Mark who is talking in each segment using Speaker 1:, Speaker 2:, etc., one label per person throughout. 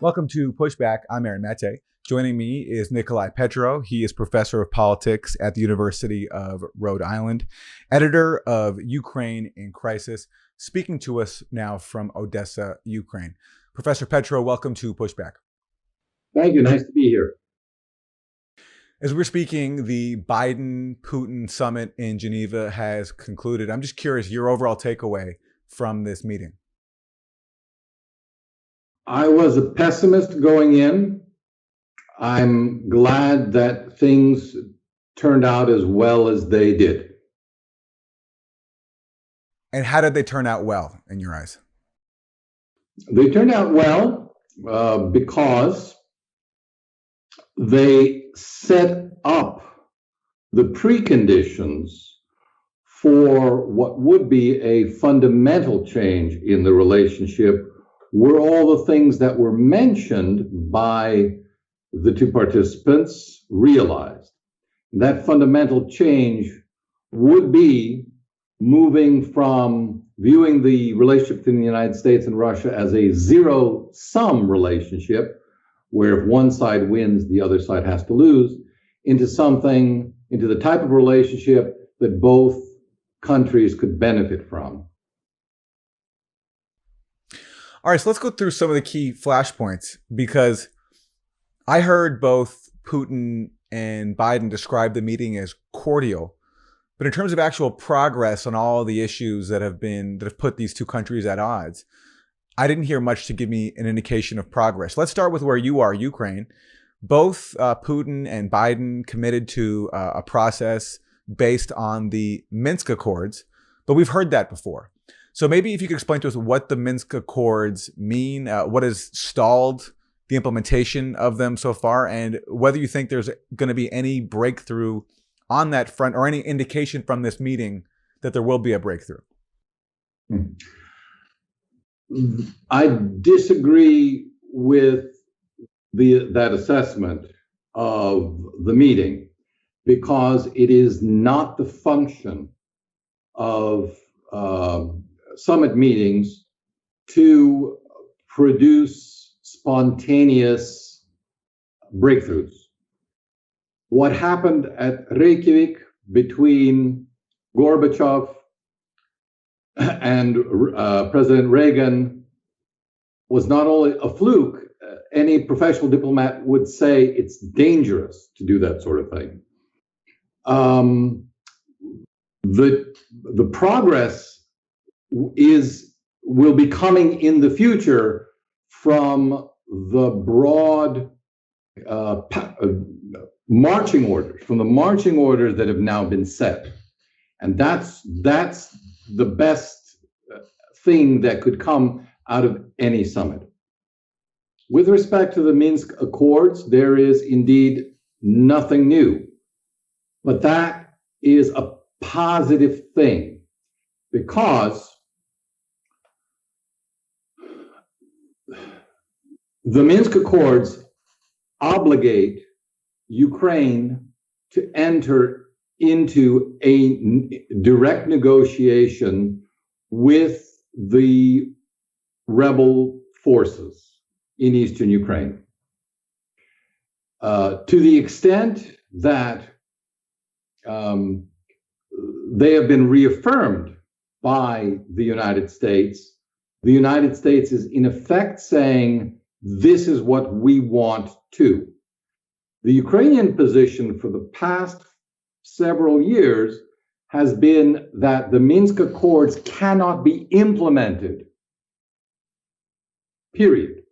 Speaker 1: Welcome to Pushback. I'm Aaron Maté. Joining me is Nicolai Petro. He is professor of politics at the University of Rhode Island, editor of Ukraine in Crisis, speaking to us now from Odessa, Ukraine. Professor Petro, welcome to Pushback.
Speaker 2: Thank you. Nice to be here.
Speaker 1: As we're speaking, the Biden-Putin summit in Geneva has concluded. I'm just curious, your overall takeaway from this meeting.
Speaker 2: I was a pessimist going in. I'm glad that things turned out as well as they did.
Speaker 1: And how did they turn out well in your eyes?
Speaker 2: They turned out well because they set up the preconditions for what would be a fundamental change in the relationship, were all the things that were mentioned by the two participants realized. That fundamental change would be moving from viewing the relationship between the United States and Russia as a zero-sum relationship, where if one side wins, the other side has to lose, into the type of relationship that both countries could benefit from.
Speaker 1: All right, so let's go through some of the key flashpoints, because I heard both Putin and Biden describe the meeting as cordial, but in terms of actual progress on all the issues that have put these two countries at odds, I didn't hear much to give me an indication of progress. Let's start with where you are, Ukraine. Both Putin and Biden committed to a process based on the Minsk Accords, but we've heard that before. So maybe if you could explain to us what the Minsk Accords mean, what has stalled the implementation of them so far, and whether you think there's going to be any breakthrough on that front or any indication from this meeting that there will be a breakthrough.
Speaker 2: I disagree with that assessment of the meeting, because it is not the function of summit meetings to produce spontaneous breakthroughs. What happened at Reykjavik between Gorbachev and President Reagan was not only a fluke. Any professional diplomat would say it's dangerous to do that sort of thing. The progress will be coming in the future from the broad marching orders that have now been set, and that's the best thing that could come out of any summit. With respect to the Minsk Accords, there is indeed nothing new, but that is a positive thing, because the Minsk Accords obligate Ukraine to enter into a direct negotiation with the rebel forces in eastern Ukraine. To the extent that they have been reaffirmed by the United States is in effect saying, this is what we want too. The Ukrainian position for the past several years has been that the Minsk Accords cannot be implemented, period,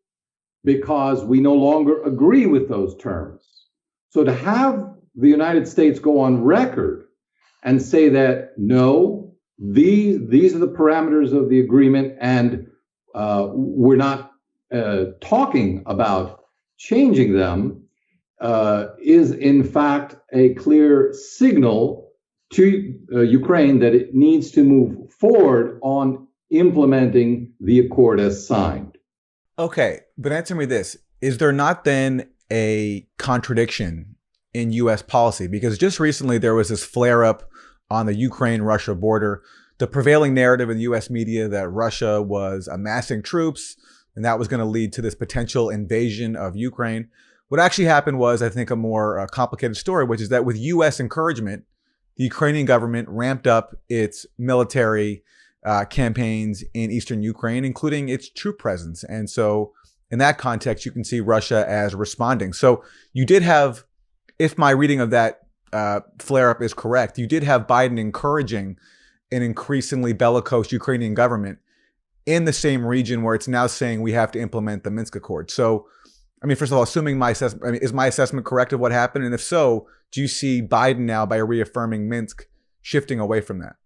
Speaker 2: because we no longer agree with those terms. So to have the United States go on record and say that, no, these are the parameters of the agreement, and we're not talking about changing them, is in fact a clear signal to Ukraine that it needs to move forward on implementing the accord as signed.
Speaker 1: Okay, but answer me this. Is there not then a contradiction in U.S. policy? Because just recently there was this flare-up on the Ukraine-Russia border. The prevailing narrative in the U.S. media that Russia was amassing troops, and that was going to lead to this potential invasion of Ukraine. What actually happened was, I think, a more complicated story, which is that with U.S. encouragement, the Ukrainian government ramped up its military campaigns in eastern Ukraine, including its troop presence. And so in that context, you can see Russia as responding. So you did have, if my reading of that flare-up is correct, you did have Biden encouraging an increasingly bellicose Ukrainian government in the same region where it's now saying we have to implement the Minsk Accord. So, I mean, first of all, assuming my assessment, I mean, is my assessment correct of what happened? And if so, do you see Biden now, by reaffirming Minsk, shifting away from that?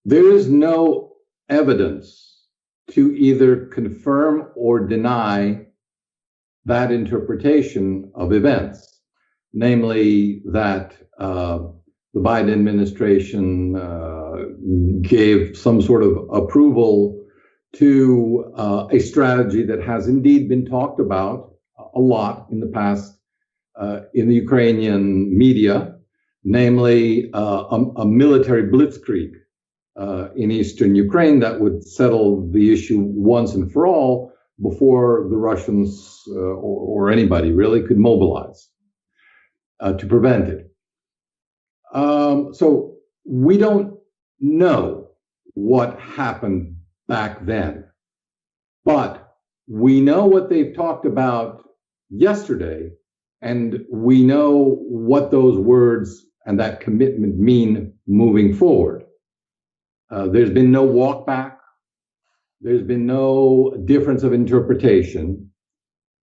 Speaker 2: There is no evidence to either confirm or deny that interpretation of events, namely that the Biden administration gave some sort of approval to a strategy that has indeed been talked about a lot in the past in the Ukrainian media, namely a military blitzkrieg in eastern Ukraine that would settle the issue once and for all before the Russians or anybody really could mobilize to prevent it. So we don't know what happened back then, but we know what they've talked about yesterday, and we know what those words and that commitment mean moving forward. There's been no walk back. There's been no difference of interpretation.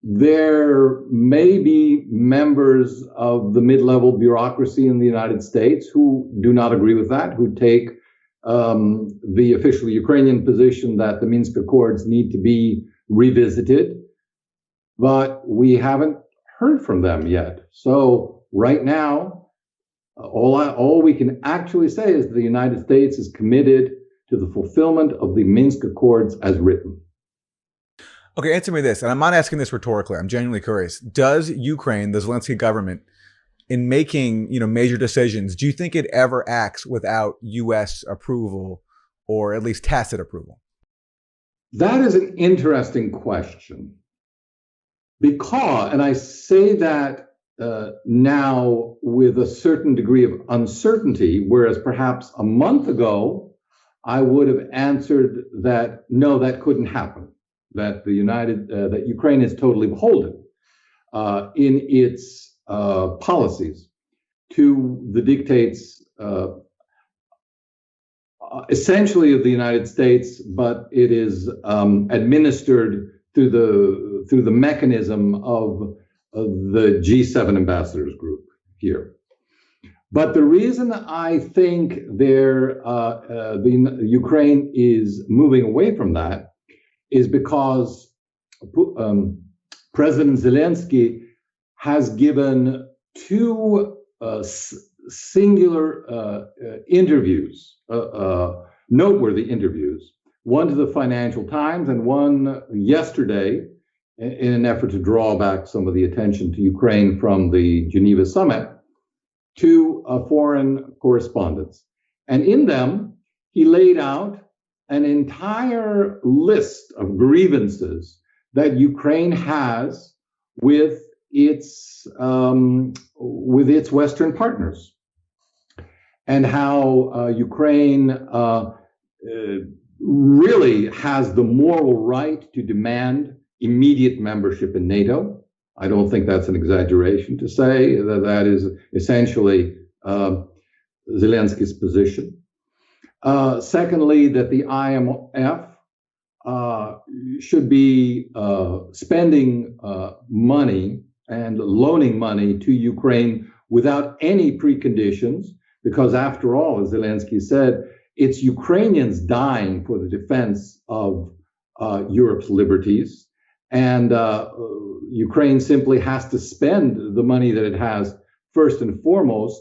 Speaker 2: There may be members of the mid-level bureaucracy in the United States who do not agree with that, who take the official Ukrainian position that the Minsk Accords need to be revisited, but we haven't heard from them yet. So right now, all we can actually say is the United States is committed to the fulfillment of the Minsk Accords as written.
Speaker 1: Okay, answer me this, and I'm not asking this rhetorically. I'm genuinely curious. Does Ukraine, the Zelensky government, in making major decisions, do you think it ever acts without U.S. approval, or at least tacit approval?
Speaker 2: That is an interesting question, because, and I say that now with a certain degree of uncertainty, whereas perhaps a month ago I would have answered that no, that couldn't happen. That that Ukraine is totally beholden in its policies to the dictates essentially of the United States, but it is administered through the mechanism of the G7 ambassadors group here. But the reason I think the Ukraine is moving away from that is because President Zelensky has given two singular interviews, noteworthy interviews, one to the Financial Times and one yesterday, in an effort to draw back some of the attention to Ukraine from the Geneva summit, to foreign correspondents. And in them, he laid out an entire list of grievances that Ukraine has with its Western partners, and how Ukraine really has the moral right to demand immediate membership in NATO. I don't think that's an exaggeration to say that that is essentially Zelensky's position. Secondly, that the IMF should be spending money and loaning money to Ukraine without any preconditions, because after all, as Zelensky said, it's Ukrainians dying for the defense of Europe's liberties. And Ukraine simply has to spend the money that it has first and foremost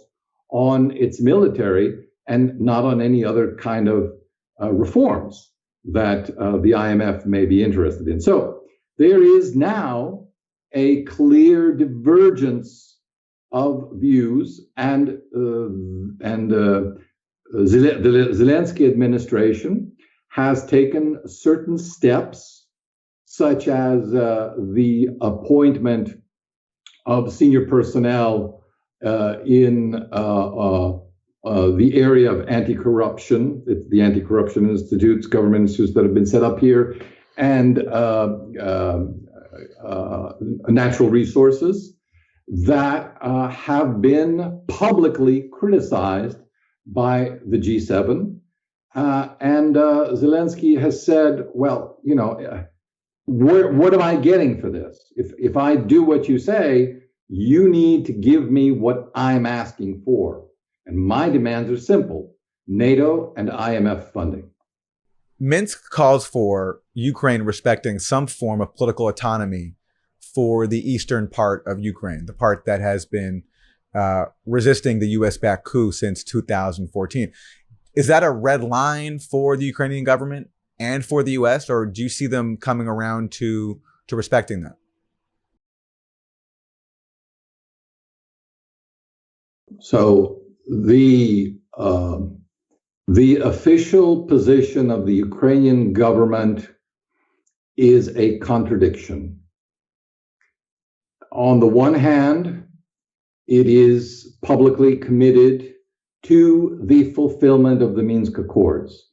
Speaker 2: on its military and not on any other kind of reforms that the IMF may be interested in. So there is now a clear divergence of views, and the Zelensky administration has taken certain steps, such as the appointment of senior personnel in the area of anti-corruption. It's the Anti-Corruption Institutes, government institutes that have been set up here, and natural resources that have been publicly criticized by the G7. And Zelensky has said, well, you know, what am I getting for this? If I do what you say, you need to give me what I'm asking for. And my demands are simple: NATO and IMF funding.
Speaker 1: Minsk calls for Ukraine respecting some form of political autonomy for the eastern part of Ukraine, the part that has been resisting the US-backed coup since 2014. Is that a red line for the Ukrainian government and for the US, or do you see them coming around to respecting that?
Speaker 2: So the official position of the Ukrainian government is a contradiction. On the one hand, it is publicly committed to the fulfillment of the Minsk Accords.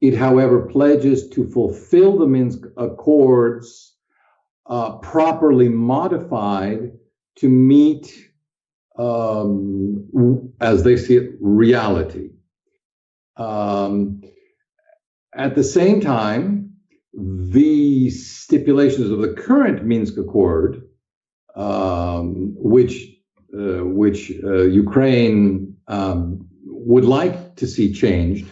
Speaker 2: It, however, pledges to fulfill the Minsk Accords properly modified to meet, as they see it, reality. At the same time, the stipulations of the current Minsk Accord, which Ukraine would like to see changed,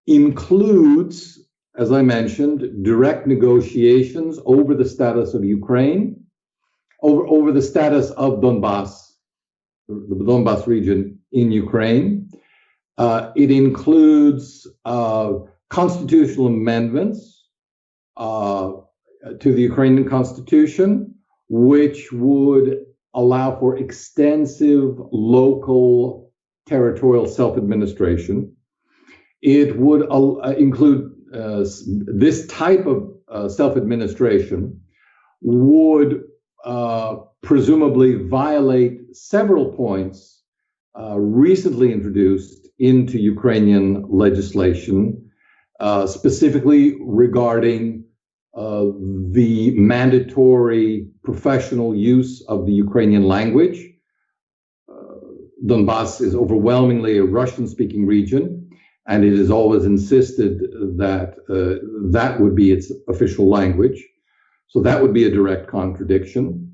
Speaker 2: includes, as I mentioned, direct negotiations over the status of Ukraine, over the status of Donbass, the Donbass region in Ukraine. It includes constitutional amendments to the Ukrainian constitution, which would allow for extensive local territorial self-administration. It would include this type of self-administration would presumably violate several points recently introduced into Ukrainian legislation, specifically regarding the mandatory professional use of the Ukrainian language. Donbass is overwhelmingly a Russian-speaking region, and it has always insisted that that would be its official language. So that would be a direct contradiction.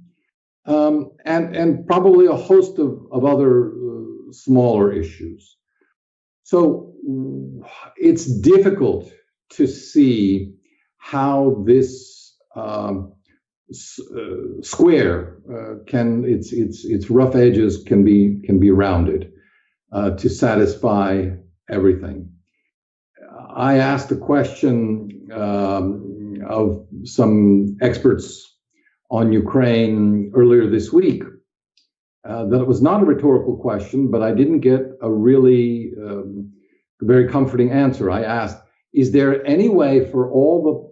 Speaker 2: And probably a host of other smaller issues. So it's difficult to see how this square its rough edges can be rounded to satisfy everything. I asked a question of some experts on Ukraine earlier this week. That it was not a rhetorical question, but I didn't get a really very comforting answer. I asked, is there any way for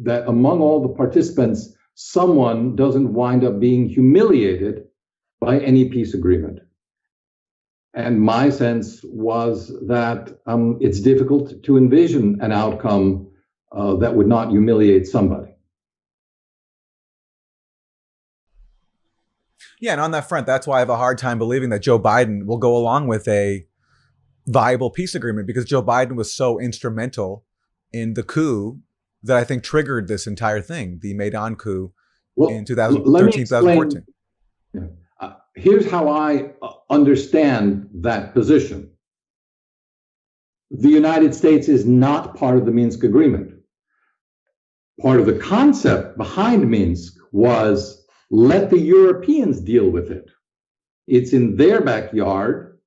Speaker 2: that among all the participants, someone doesn't wind up being humiliated by any peace agreement? And my sense was that it's difficult to envision an outcome that would not humiliate somebody.
Speaker 1: Yeah, and on that front, that's why I have a hard time believing that Joe Biden will go along with a viable peace agreement, because Joe Biden was so instrumental in the coup that I think triggered this entire thing, the Maidan coup in 2013, 2014.
Speaker 2: Here's how I understand that position. The United States is not part of the Minsk agreement. Part of the concept behind Minsk was let the Europeans deal with it. It's in their backyard,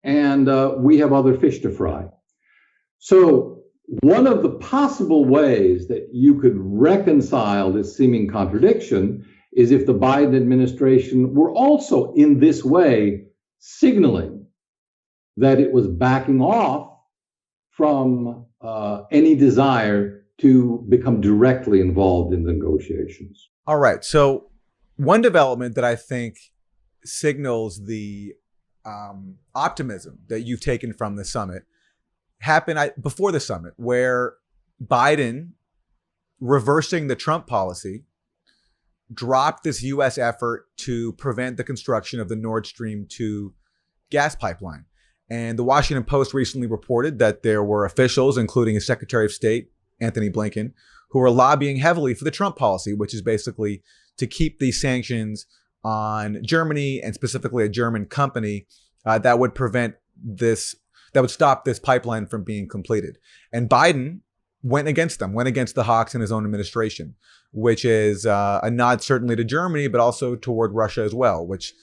Speaker 2: and we have other fish to fry. So one of the possible ways that you could reconcile this seeming contradiction is if the Biden administration were also in this way signaling that it was backing off from any desire to become directly involved in the negotiations.
Speaker 1: All right. So one development that I think signals the optimism that you've taken from the summit happened before the summit, where Biden, reversing the Trump policy, dropped this U.S. effort to prevent the construction of the Nord Stream 2 gas pipeline. And the Washington Post recently reported that there were officials, including his Secretary of State, Anthony Blinken, who were lobbying heavily for the Trump policy, which is basically to keep these sanctions on Germany and specifically a German company that would stop this pipeline from being completed. And Biden went against them, went against the hawks in his own administration, which is a nod certainly to Germany, but also toward Russia as well, which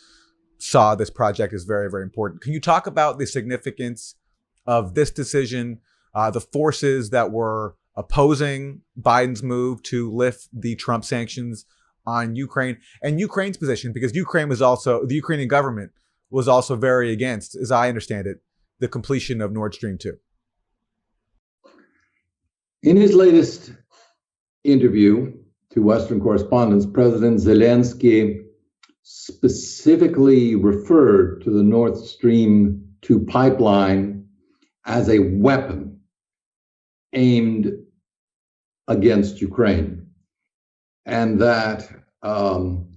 Speaker 1: saw this project as very, very important. Can you talk about the significance of this decision, the forces that were opposing Biden's move to lift the Trump sanctions on Ukraine, and Ukraine's position? Because the Ukrainian government was also very against, as I understand it, the completion of Nord Stream 2.
Speaker 2: In his latest interview to Western correspondents, President Zelensky specifically referred to the Nord Stream 2 pipeline as a weapon aimed against Ukraine. And that, in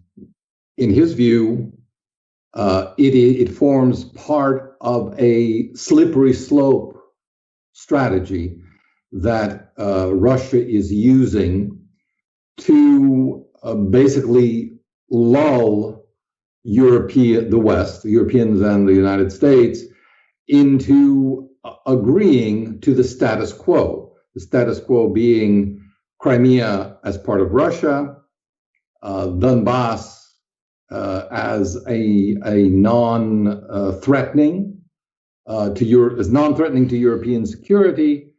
Speaker 2: his view, it forms part of a slippery slope strategy that Russia is using to basically lull the West, the Europeans and the United States, into agreeing to the status quo being Crimea as part of Russia, Donbass as a non-threatening to European security,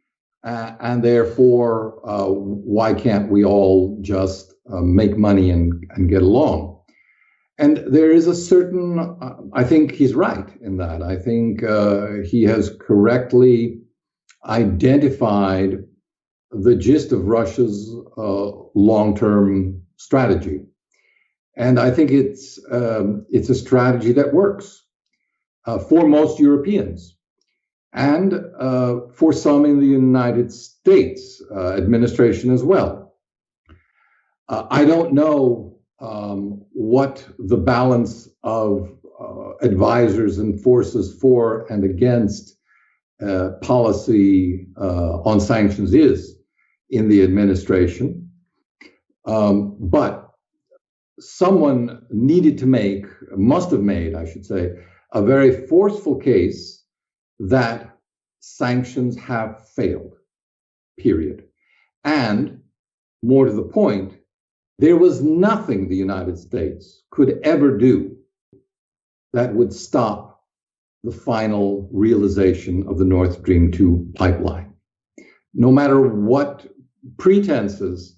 Speaker 2: and therefore, why can't we all just make money and get along? And there is a certain, I think he's right in that. I think he has correctly identified the gist of Russia's long-term strategy. And I think it's a strategy that works for most Europeans and for some in the United States administration as well. I don't know what the balance of advisors and forces for and against policy on sanctions is in the administration, but someone must have made, I should say, a very forceful case that sanctions have failed, period. And more to the point, there was nothing the United States could ever do that would stop the final realization of the Nord Stream 2 pipeline. No matter what pretenses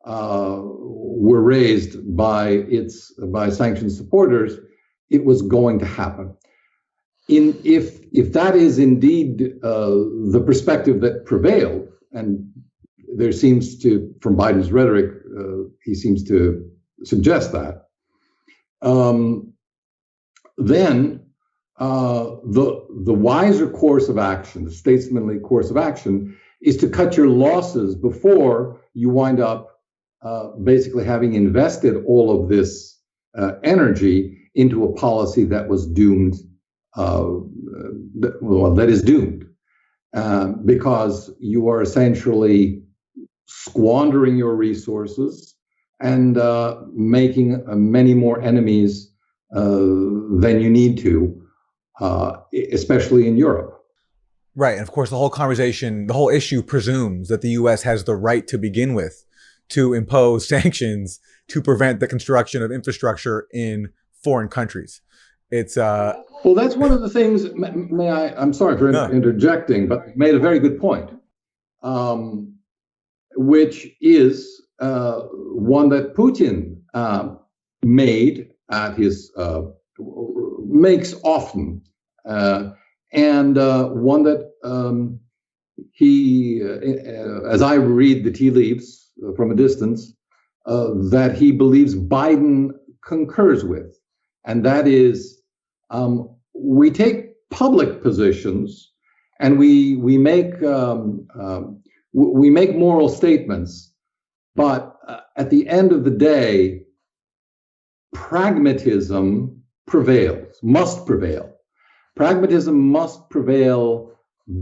Speaker 2: were raised by sanctions supporters, it was going to happen. If that is indeed the perspective that prevailed, and there seems to, from Biden's rhetoric, he seems to suggest that, then the wiser course of action, the statesmanly course of action, is to cut your losses before you wind up basically having invested all of this energy into a policy that was doomed, that is doomed, because you are essentially squandering your resources and making many more enemies than you need to, especially in Europe.
Speaker 1: Right. And of course, the whole issue presumes that the U.S. has the right to begin with to impose sanctions to prevent the construction of infrastructure in foreign countries. It's
Speaker 2: well, that's one of the things. I'm sorry for interjecting, but made a very good point, which is one that Putin made at his makes often, and one that he, as I read the tea leaves from a distance, that he believes Biden concurs with, and that is, we take public positions and we make moral statements, but at the end of the day, pragmatism must prevail. Pragmatism must prevail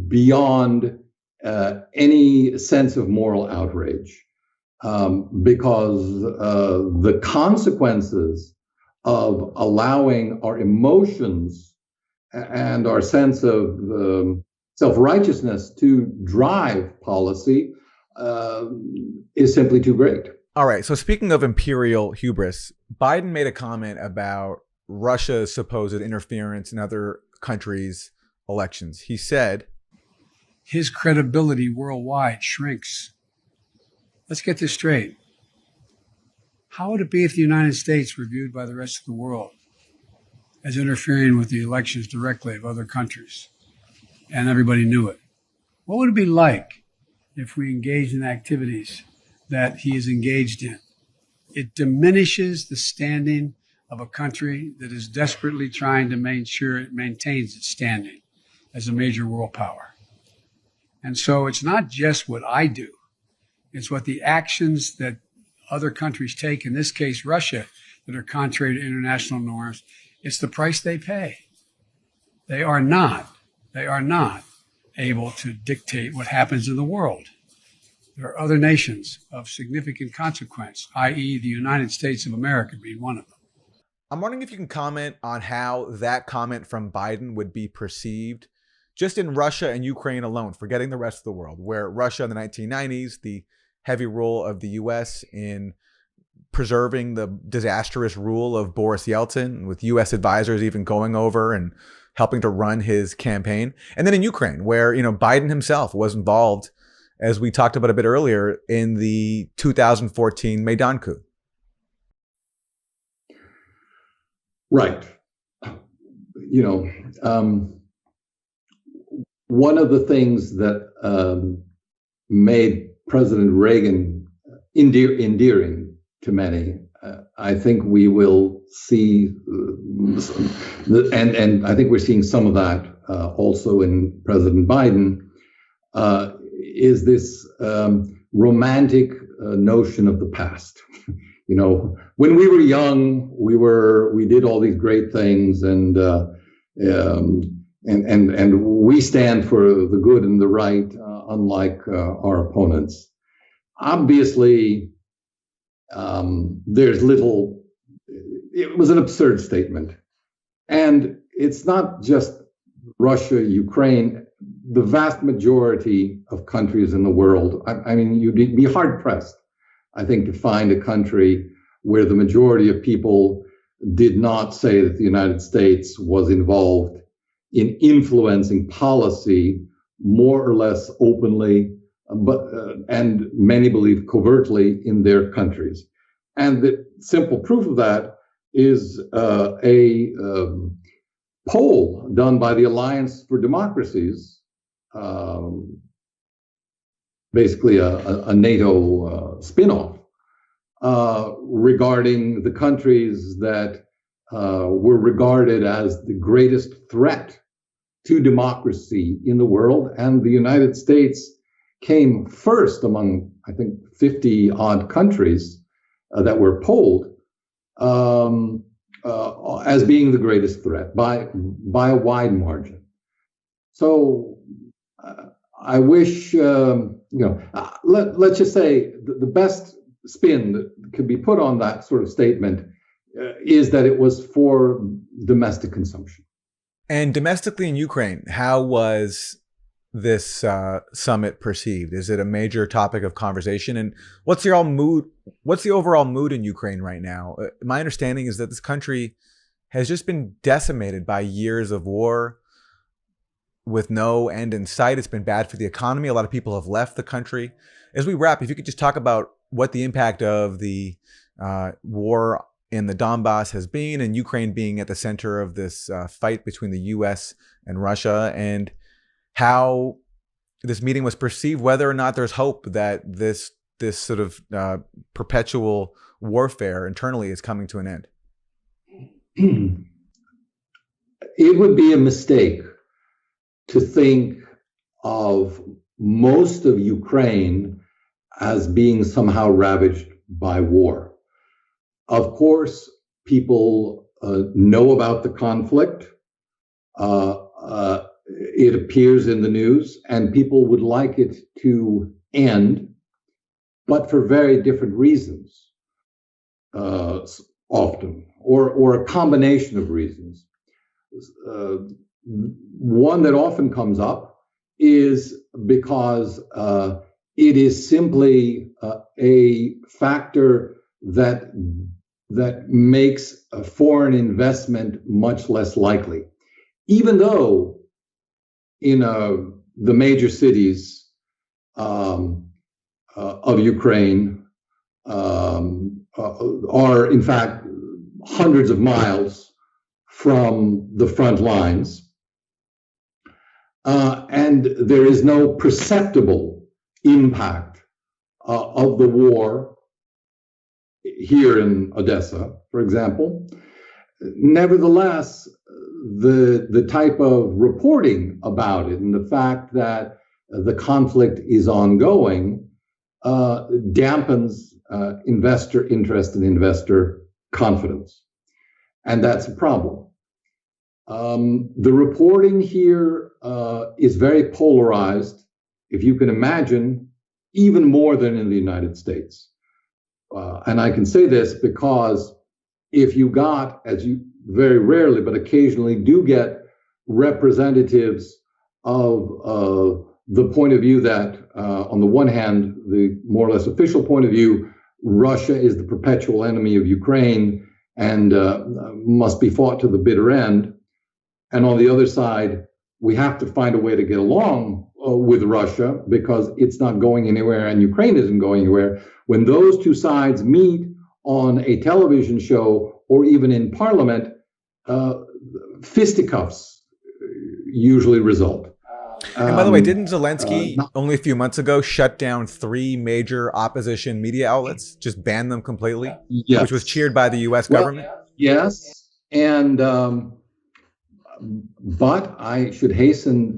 Speaker 2: beyond any sense of moral outrage, because the consequences of allowing our emotions and our sense of self-righteousness to drive policy is simply too great.
Speaker 1: All right. So speaking of imperial hubris, Biden made a comment about Russia's supposed interference in other countries' elections. He said,
Speaker 3: his credibility worldwide shrinks. Let's get this straight. How would it be if the United States were viewed by the rest of the world as interfering with the elections directly of other countries and everybody knew it? What would it be like if we engaged in activities that he is engaged in? It diminishes the standing of a country that is desperately trying to make sure it maintains its standing as a major world power. And so it's not just what I do, it's what the actions that other countries take, in this case Russia, that are contrary to international norms. It's the price they pay. They are not able to dictate what happens in the world. There are other nations of significant consequence, i.e. the United States of America being one of them.
Speaker 1: I'm wondering if you can comment on how that comment from Biden would be perceived just in Russia and Ukraine alone, forgetting the rest of the world, where Russia in the 1990s, the heavy role of the U.S. in preserving the disastrous rule of Boris Yeltsin, with U.S. advisors even going over and helping to run his campaign. And then in Ukraine, where, Biden himself was involved, as we talked about a bit earlier, in the 2014 Maidan coup.
Speaker 2: Right. One of the things that made President Reagan endearing to many, I think we will see, and I think we're seeing some of that also in President Biden, is this romantic notion of the past. When we were young, we did all these great things, and we stand for the good and the right, unlike our opponents. Obviously, there's little. It was an absurd statement, and it's not just Russia, Ukraine. The vast majority of countries in the world. I mean, you'd be hard pressed, I think, to find a country where the majority of people did not say that the United States was involved in influencing policy more or less openly, and many believe covertly, in their countries. And the simple proof of that is a poll done by the Alliance for Democracies, basically a NATO spin-off, regarding the countries that were regarded as the greatest threat to democracy in the world. And the United States came first among, I think, 50 odd countries that were polled as being the greatest threat by a wide margin. So I wish, let's just say the best spin that could be put on that sort of statement is that it was for domestic consumption.
Speaker 1: And domestically in Ukraine, how was this summit perceived? Is it a major topic of conversation? And what's the overall mood in Ukraine right now? My understanding is that this country has just been decimated by years of war with no end in sight. It's been bad for the economy. A lot of people have left the country. As we wrap, if you could just talk about what the impact of the war in the Donbass has been, and Ukraine being at the center of this fight between the U.S. and Russia, and how this meeting was perceived, whether or not there's hope that this sort of perpetual warfare internally is coming to an end.
Speaker 2: It would be a mistake to think of most of Ukraine as being somehow ravaged by war. Of course, people know about the conflict. It appears in the news, and people would like it to end, but for very different reasons, often, or a combination of reasons. One that often comes up is because it is simply a factor that makes a foreign investment much less likely, even though in the major cities of Ukraine are in fact hundreds of miles from the front lines, and there is no perceptible impact of the war here in Odessa, for example. Nevertheless, the type of reporting about it and the fact that the conflict is ongoing dampens investor interest and investor confidence. And that's a problem. The reporting here is very polarized, if you can imagine, even more than in the United States. And I can say this because if you got, as you very rarely, but occasionally do get representatives of the point of view that, on the one hand, the more or less official point of view, Russia is the perpetual enemy of Ukraine and must be fought to the bitter end. And on the other side, we have to find a way to get along with Russia because it's not going anywhere and Ukraine isn't going anywhere. When those two sides meet on a television show or even in parliament, fisticuffs usually result.
Speaker 1: And by the way, didn't Zelensky only a few months ago shut down 3 major opposition media outlets, just ban them completely,
Speaker 2: yes.
Speaker 1: Which was cheered by the U.S. government?
Speaker 2: Yes, and but I should hasten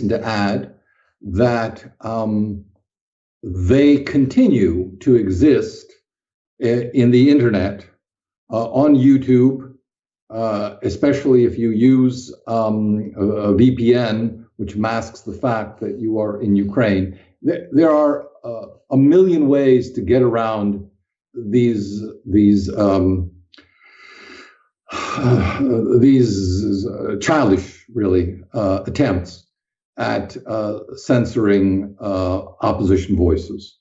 Speaker 2: to add that they continue to exist in the internet, on YouTube, especially if you use a VPN, which masks the fact that you are in Ukraine. There are a million ways to get around these childish, really, attempts at censoring opposition voices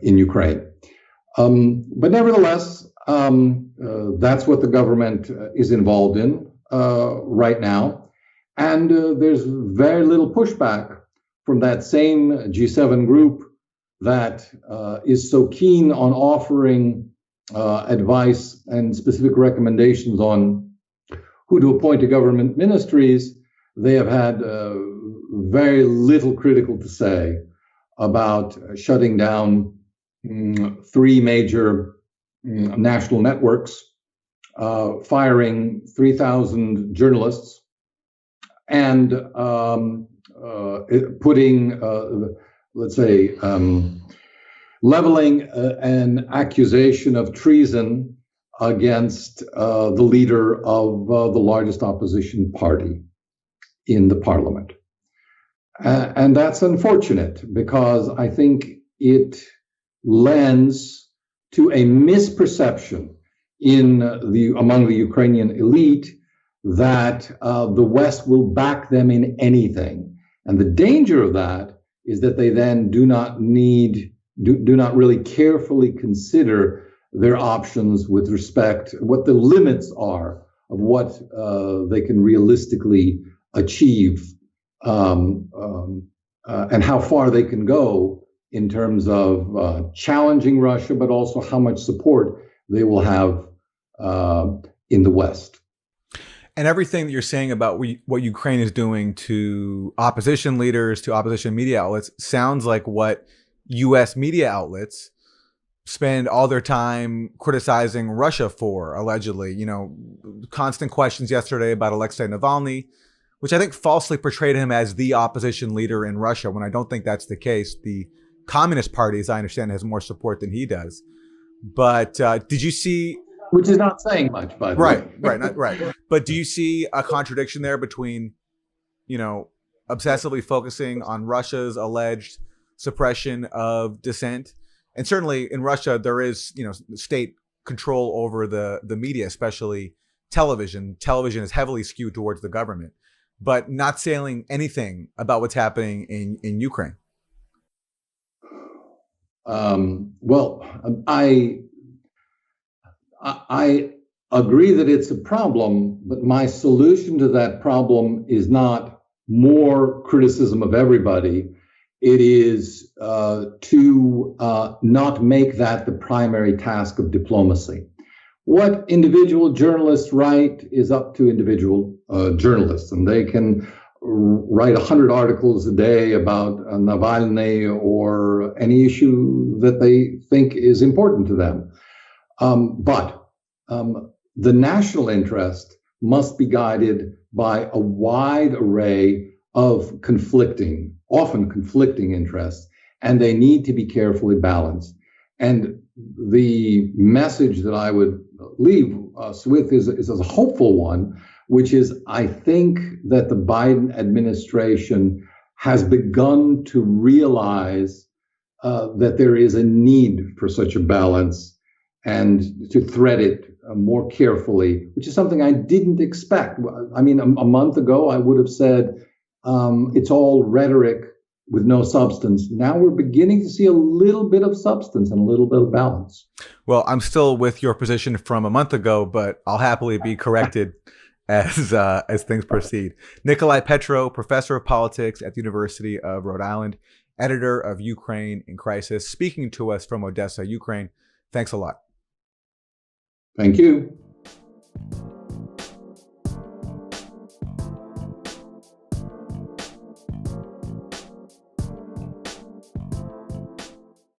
Speaker 2: in Ukraine. But nevertheless, that's what the government is involved in right now. And there's very little pushback from that same G7 group that is so keen on offering advice and specific recommendations on who to appoint to government ministries. They have had very little critical to say about shutting down 3 major national networks, firing 3,000 journalists, and putting, let's say, leveling an accusation of treason against the leader of the largest opposition party in the parliament. And that's unfortunate because I think it lends to a misperception among the Ukrainian elite that the West will back them in anything. And the danger of that is that they then do not really carefully consider their options with respect what the limits are of what they can realistically achieve, and how far they can go in terms of challenging Russia, but also how much support they will have in the West.
Speaker 1: And everything that you're saying about what Ukraine is doing to opposition leaders, to opposition media outlets, sounds like what U.S. media outlets spend all their time criticizing Russia for, allegedly. You know, constant questions yesterday about Alexei Navalny, which I think falsely portrayed him as the opposition leader in Russia, when I don't think that's the case. The Communist Party, as I understand, has more support than he does. But did you see...
Speaker 2: Which is not saying much, by the way.
Speaker 1: Right. But do you see a contradiction there between, you know, obsessively focusing on Russia's alleged suppression of dissent? And certainly in Russia, there is, you know, state control over the media, especially television. Television is heavily skewed towards the government, but not saying anything about what's happening in Ukraine.
Speaker 2: I agree that it's a problem, but my solution to that problem is not more criticism of everybody. It is to not make that the primary task of diplomacy. What individual journalists write is up to individual journalists, and they can write 100 articles a day about Navalny or any issue that they think is important to them. But the national interest must be guided by a wide array of often conflicting interests, and they need to be carefully balanced. And the message that I would leave us with is a hopeful one, which is I think that the Biden administration has begun to realize that there is a need for such a balance, and to thread it more carefully, which is something I didn't expect. I mean, a month ago, I would have said it's all rhetoric with no substance. Now we're beginning to see a little bit of substance and a little bit of balance.
Speaker 1: Well, I'm still with your position from a month ago, but I'll happily be corrected as things proceed. Nicolai Petro, professor of politics at the University of Rhode Island, editor of Ukraine in Crisis, speaking to us from Odessa, Ukraine. Thanks a lot.
Speaker 2: Thank you.